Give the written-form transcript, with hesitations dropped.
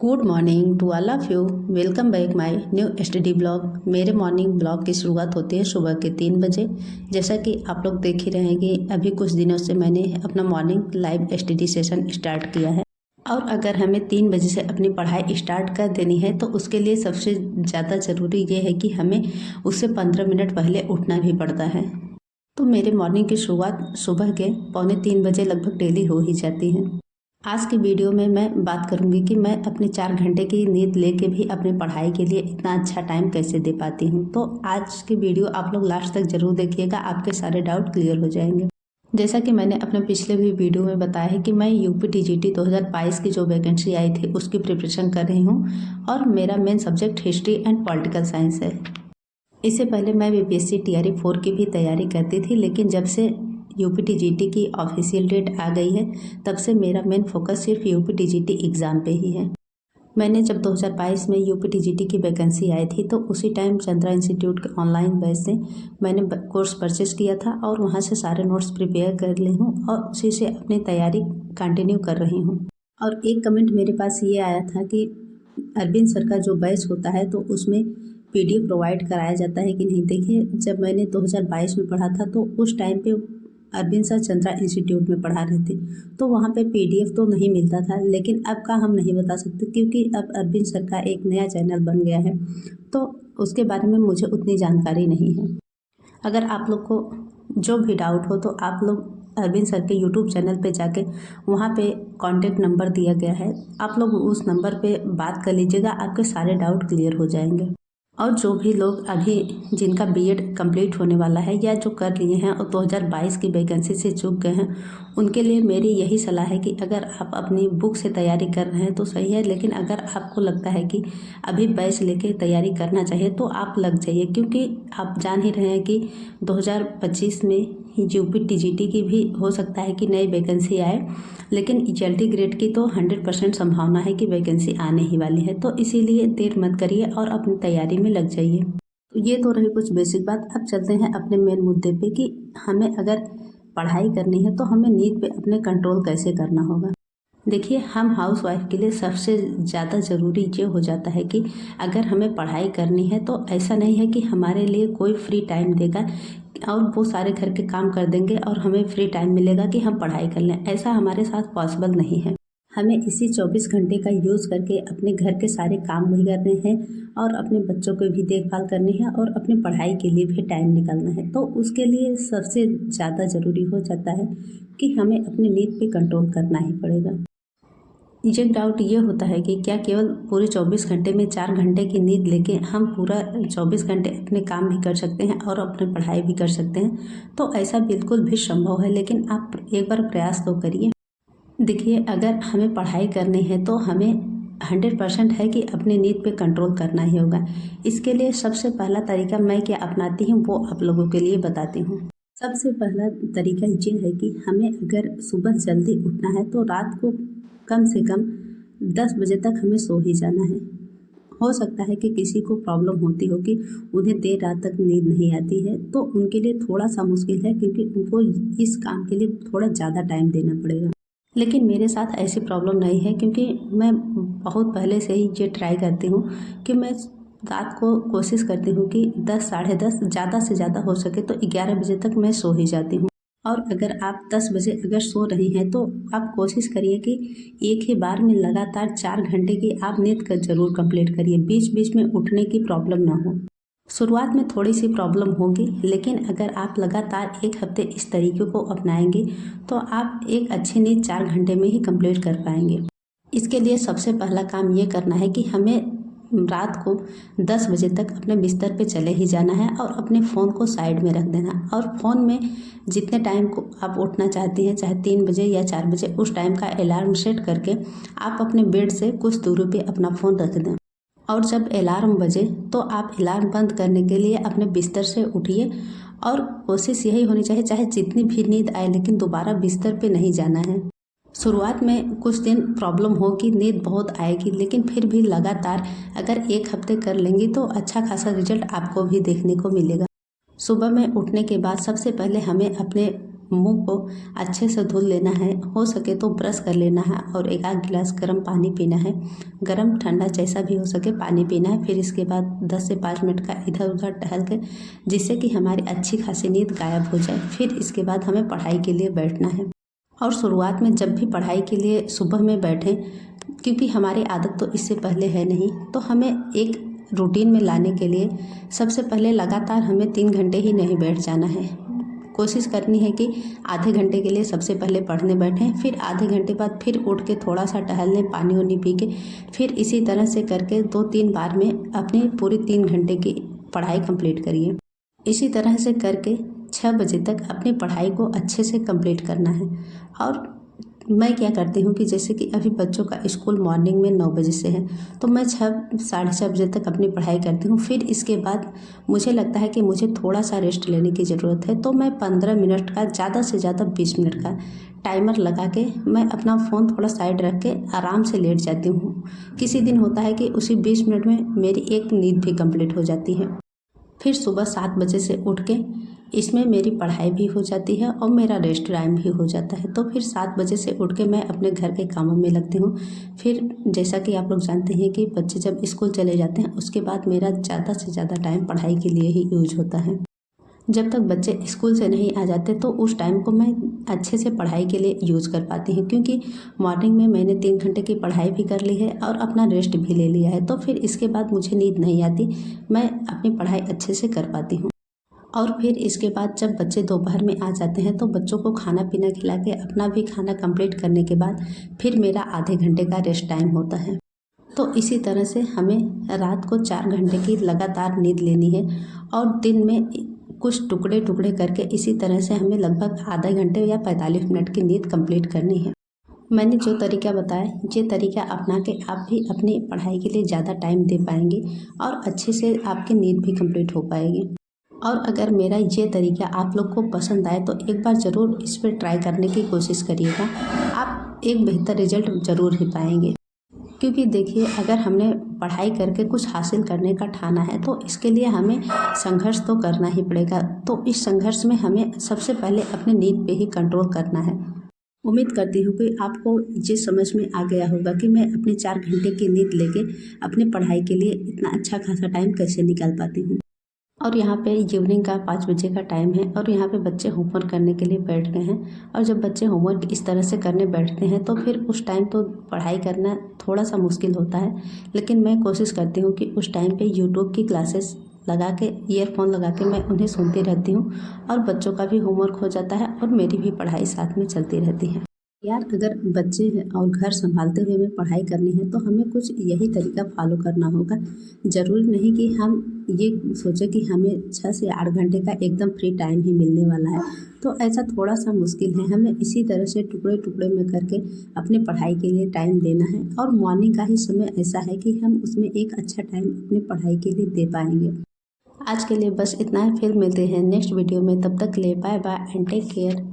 Good morning to all of you. Welcome back my new study blog. मेरे morning blog की शुरुआत होती है सुबह के 3 बजे। जैसा कि आप लोग देख ही रहे हैं कि अभी कुछ दिनों से मैंने अपना morning live study session start किया है और अगर हमें 3 बजे से अपनी पढ़ाई स्टार्ट कर देनी है तो उसके लिए सबसे ज़्यादा ज़रूरी ये है कि हमें उससे 15 मिनट पहले उठना भी पड़ता है। तो मेरे मॉर्निंग की शुरुआत सुबह के 2:45 बजे लगभग डेली हो ही जाती है। आज की वीडियो में मैं बात करूंगी कि मैं अपने 4 घंटे की नींद लेके भी अपनी पढ़ाई के लिए इतना अच्छा टाइम कैसे दे पाती हूँ। तो आज की वीडियो आप लोग लास्ट तक ज़रूर देखिएगा, आपके सारे डाउट क्लियर हो जाएंगे। जैसा कि मैंने अपने पिछले भी वीडियो में बताया है कि मैं यूपी टीजीटी 2022 की जो वैकेंसी आई थी उसकी प्रिपरेशन कर रही हूँ और मेरा main subject history and political science है। इससे पहले मैं बीपीएससी टीआरई 4 की भी तैयारी करती थी, लेकिन जब से यूपी टीजीटी की ऑफिशियल डेट आ गई है तब से मेरा मेन फोकस सिर्फ यूपी टीजीटी एग्ज़ाम पे ही है। मैंने जब 2022 में यूपी टीजीटी की वैकेंसी आई थी तो उसी टाइम चंद्रा इंस्टीट्यूट के ऑनलाइन बैच से मैंने कोर्स परचेस किया था और वहाँ से सारे नोट्स प्रिपेयर कर ली हूँ और उसी से अपनी तैयारी कंटिन्यू कर रही हूँ। और एक कमेंट मेरे पास ये आया था कि अरविंद सर का जो बैच होता है तो उसमें पीडीएफ प्रोवाइड कराया जाता है कि नहीं। देखिए, जब मैंने 2022 में पढ़ा था तो उस टाइम पे अरविंद सर चंद्रा इंस्टीट्यूट में पढ़ा रहे थे तो वहाँ पे पीडीएफ तो नहीं मिलता था, लेकिन अब का हम नहीं बता सकते क्योंकि अब अरविंद सर का एक नया चैनल बन गया है तो उसके बारे में मुझे उतनी जानकारी नहीं है। अगर आप लोग को जो भी डाउट हो तो आप लोग अरविंद सर के यूट्यूब चैनल पे जाके वहाँ पे कॉन्टेक्ट नंबर दिया गया है, आप लोग उस नंबर पे बात कर लीजिएगा, आपके सारे डाउट क्लियर हो जाएंगे। और जो भी लोग अभी जिनका बीएड कंप्लीट होने वाला है या जो कर लिए हैं और 2022 की वैकेंसी से चूक गए हैं उनके लिए मेरी यही सलाह है कि अगर आप अपनी बुक से तैयारी कर रहे हैं तो सही है, लेकिन अगर आपको लगता है कि अभी बैच लेके तैयारी करना चाहिए तो आप लग जाइए, क्योंकि आप जान ही रहे हैं कि 2025 में यूपी टीजीटी की भी हो सकता है कि नई वैकेंसी आए, लेकिन ईएलटी ग्रेड की तो 100% संभावना है कि वैकेंसी आने ही वाली है। तो इसीलिए देर मत करिए और अपनी तैयारी में लग जाइए। तो ये तो रही कुछ बेसिक बात। अब चलते हैं अपने मेन मुद्दे पे कि हमें अगर पढ़ाई करनी है तो हमें नींद पे अपने कंट्रोल कैसे करना होगा। देखिए, हम हाउस वाइफ के लिए सबसे ज़्यादा ज़रूरी ये हो जाता है कि अगर हमें पढ़ाई करनी है तो ऐसा नहीं है कि हमारे लिए कोई फ्री टाइम देगा और वो सारे घर के काम कर देंगे और हमें फ्री टाइम मिलेगा कि हम पढ़ाई कर लें। ऐसा हमारे साथ पॉसिबल नहीं है। हमें इसी 24 घंटे का यूज़ करके अपने घर के सारे काम भी करने हैं और अपने बच्चों को भी देखभाल करनी है और अपनी पढ़ाई के लिए भी टाइम निकालना है। तो उसके लिए सबसे ज़्यादा ज़रूरी हो जाता है कि हमें अपनी नींद पे कंट्रोल करना ही पड़ेगा। ये डाउट ये होता है कि क्या केवल पूरे 24 घंटे में 4 घंटे की नींद लेके हम पूरा 24 घंटे अपने काम भी कर सकते हैं और अपनी पढ़ाई भी कर सकते हैं। तो ऐसा बिल्कुल भी संभव है, लेकिन आप एक बार प्रयास तो करिए। देखिए, अगर हमें पढ़ाई करनी है तो हमें 100% है कि अपनी नींद पे कंट्रोल करना ही होगा। इसके लिए सबसे पहला तरीका मैं क्या अपनाती हूँ वो आप लोगों के लिए बताती हूँ। सबसे पहला तरीका ये है कि हमें अगर सुबह जल्दी उठना है तो रात को कम से कम 10 बजे तक हमें सो ही जाना है। हो सकता है कि किसी को प्रॉब्लम होती हो कि उन्हें देर रात तक नींद नहीं आती है, तो उनके लिए थोड़ा सा मुश्किल है क्योंकि उनको इस काम के लिए थोड़ा ज़्यादा टाइम देना पड़ेगा। लेकिन मेरे साथ ऐसी प्रॉब्लम नहीं है क्योंकि मैं बहुत पहले से ही ये ट्राई करती हूँ कि मैं रात को कोशिश करती हूँ कि 10 साढ़े 10 ज़्यादा से ज़्यादा हो सके तो 11 बजे तक मैं सो ही जाती हूँ। और अगर आप 10 बजे अगर सो रही हैं तो आप कोशिश करिए कि एक ही बार में लगातार 4 घंटे की आप नींद कर ज़रूर कंप्लीट करिए, बीच बीच में उठने की प्रॉब्लम ना हो। शुरुआत में थोड़ी सी प्रॉब्लम होगी, लेकिन अगर आप लगातार 1 हफ्ते इस तरीके को अपनाएंगे तो आप एक अच्छी नींद 4 घंटे में ही कंप्लीट कर पाएंगे। इसके लिए सबसे पहला काम ये करना है कि हमें रात को 10 बजे तक अपने बिस्तर पे चले ही जाना है और अपने फ़ोन को साइड में रख देना और फ़ोन में जितने टाइम को आप उठना चाहती हैं, चाहे 3 बजे या 4 बजे, उस टाइम का अलार्म सेट करके आप अपने बेड से कुछ दूरी पे अपना फ़ोन रख दें। और जब अलार्म बजे तो आप अलार्म बंद करने के लिए अपने बिस्तर से उठिए और कोशिश यही होनी चाहिए चाहे जितनी भी नींद आए लेकिन दोबारा बिस्तर पे नहीं जाना है। शुरुआत में कुछ दिन प्रॉब्लम होगी, नींद बहुत आएगी, लेकिन फिर भी लगातार अगर 1 हफ्ते कर लेंगी तो अच्छा खासा रिजल्ट आपको भी देखने को मिलेगा। सुबह में उठने के बाद सबसे पहले हमें अपने मुंह को अच्छे से धुल लेना है, हो सके तो ब्रश कर लेना है और एक आध गिलास गर्म पानी पीना है। गर्म ठंडा जैसा भी हो सके पानी पीना है। फिर इसके बाद 10 से 5 मिनट का इधर उधर टहल के, जिससे कि हमारी अच्छी खासी नींद गायब हो जाए। फिर इसके बाद हमें पढ़ाई के लिए बैठना है। और शुरुआत में जब भी पढ़ाई के लिए सुबह में बैठें, क्योंकि हमारी आदत तो इससे पहले है नहीं, तो हमें एक रूटीन में लाने के लिए सबसे पहले लगातार हमें 3 घंटे ही नहीं बैठ जाना है। कोशिश करनी है कि आधे घंटे के लिए सबसे पहले पढ़ने बैठें, फिर आधे घंटे बाद फिर उठ के थोड़ा सा टहल लें, पानी वानी पी के। फिर इसी तरह से करके 2-3 बार में अपनी पूरी 3 घंटे की पढ़ाई कंप्लीट करिए। इसी तरह से करके 6 बजे तक अपनी पढ़ाई को अच्छे से कंप्लीट करना है। और मैं क्या करती हूँ कि जैसे कि अभी बच्चों का स्कूल मॉर्निंग में 9 बजे से है, तो मैं 6 साढ़े 6 बजे तक अपनी पढ़ाई करती हूँ। फिर इसके बाद मुझे लगता है कि मुझे थोड़ा सा रेस्ट लेने की ज़रूरत है, तो मैं 15 मिनट का, ज़्यादा से ज़्यादा 20 मिनट का टाइमर लगा के मैं अपना फ़ोन थोड़ा साइड रख के आराम से लेट जाती हूँ। किसी दिन होता है कि उसी 20 मिनट में मेरी एक नींद भी कंप्लीट हो जाती है। फिर सुबह 7 बजे से उठ के इसमें मेरी पढ़ाई भी हो जाती है और मेरा रेस्ट टाइम भी हो जाता है। तो फिर 7 बजे से उठ के मैं अपने घर के कामों में लगती हूँ। फिर जैसा कि आप लोग जानते हैं कि बच्चे जब स्कूल चले जाते हैं, उसके बाद मेरा ज़्यादा से ज़्यादा टाइम पढ़ाई के लिए ही यूज होता है। जब तक बच्चे स्कूल से नहीं आ जाते तो उस टाइम को मैं अच्छे से पढ़ाई के लिए यूज़ कर पाती हूँ, क्योंकि मॉर्निंग में मैंने 3 घंटे की पढ़ाई भी कर ली है और अपना रेस्ट भी ले लिया है। तो फिर इसके बाद मुझे नींद नहीं आती, मैं अपनी पढ़ाई अच्छे से कर पाती हूँ। और फिर इसके बाद जब बच्चे दोपहर में आ जाते हैं, तो बच्चों को खाना पीना खिला के अपना भी खाना कंप्लीट करने के बाद फिर मेरा आधे घंटे का रेस्ट टाइम होता है। तो इसी तरह से हमें रात को 4 घंटे की लगातार नींद लेनी है और दिन में कुछ टुकड़े टुकड़े करके इसी तरह से हमें लगभग आधा घंटे या 45 मिनट की नींद कंप्लीट करनी है। मैंने जो तरीका बताया, ये तरीका अपना के आप भी अपनी पढ़ाई के लिए ज़्यादा टाइम दे पाएंगे और अच्छे से आपकी नींद भी कंप्लीट हो पाएगी। और अगर मेरा ये तरीका आप लोग को पसंद आए तो एक बार ज़रूर इस पर ट्राई करने की कोशिश करिएगा। आप एक बेहतर रिजल्ट ज़रूर ही पाएंगे। क्योंकि देखिए, अगर हमने पढ़ाई करके कुछ हासिल करने का ठाना है तो इसके लिए हमें संघर्ष तो करना ही पड़ेगा। तो इस संघर्ष में हमें सबसे पहले अपनी नींद पे ही कंट्रोल करना है। उम्मीद करती हूँ कि आपको ये समझ में आ गया होगा कि मैं अपनी 4 घंटे की नींद लेके अपनी पढ़ाई के लिए इतना अच्छा खासा टाइम कैसे निकाल पाती हूँ। और यहाँ पे इवनिंग का 5 बजे का टाइम है और यहाँ पे बच्चे होमवर्क करने के लिए बैठ गए हैं। और जब बच्चे होमवर्क इस तरह से करने बैठते हैं तो फिर उस टाइम तो पढ़ाई करना थोड़ा सा मुश्किल होता है, लेकिन मैं कोशिश करती हूँ कि उस टाइम पे यूट्यूब की क्लासेस लगा के, ईयरफोन लगा के मैं उन्हें सुनती रहती हूँ और बच्चों का भी होमवर्क हो जाता है और मेरी भी पढ़ाई साथ में चलती रहती है। यार, अगर बच्चे हैं और घर संभालते हुए हमें पढ़ाई करनी है तो हमें कुछ यही तरीका फॉलो करना होगा। ज़रूरी नहीं कि हम ये सोचें कि हमें 6 से 8 घंटे का एकदम फ्री टाइम ही मिलने वाला है, तो ऐसा थोड़ा सा मुश्किल है। हमें इसी तरह से टुकड़े टुकड़े में करके अपनी पढ़ाई के लिए टाइम देना है और मॉर्निंग का ही समय ऐसा है कि हम उसमें एक अच्छा टाइम अपनी पढ़ाई के लिए दे पाएंगे। आज के लिए बस इतना ही, फिर मिलते हैं नेक्स्ट वीडियो में। तब तक के लिए bye bye and take care.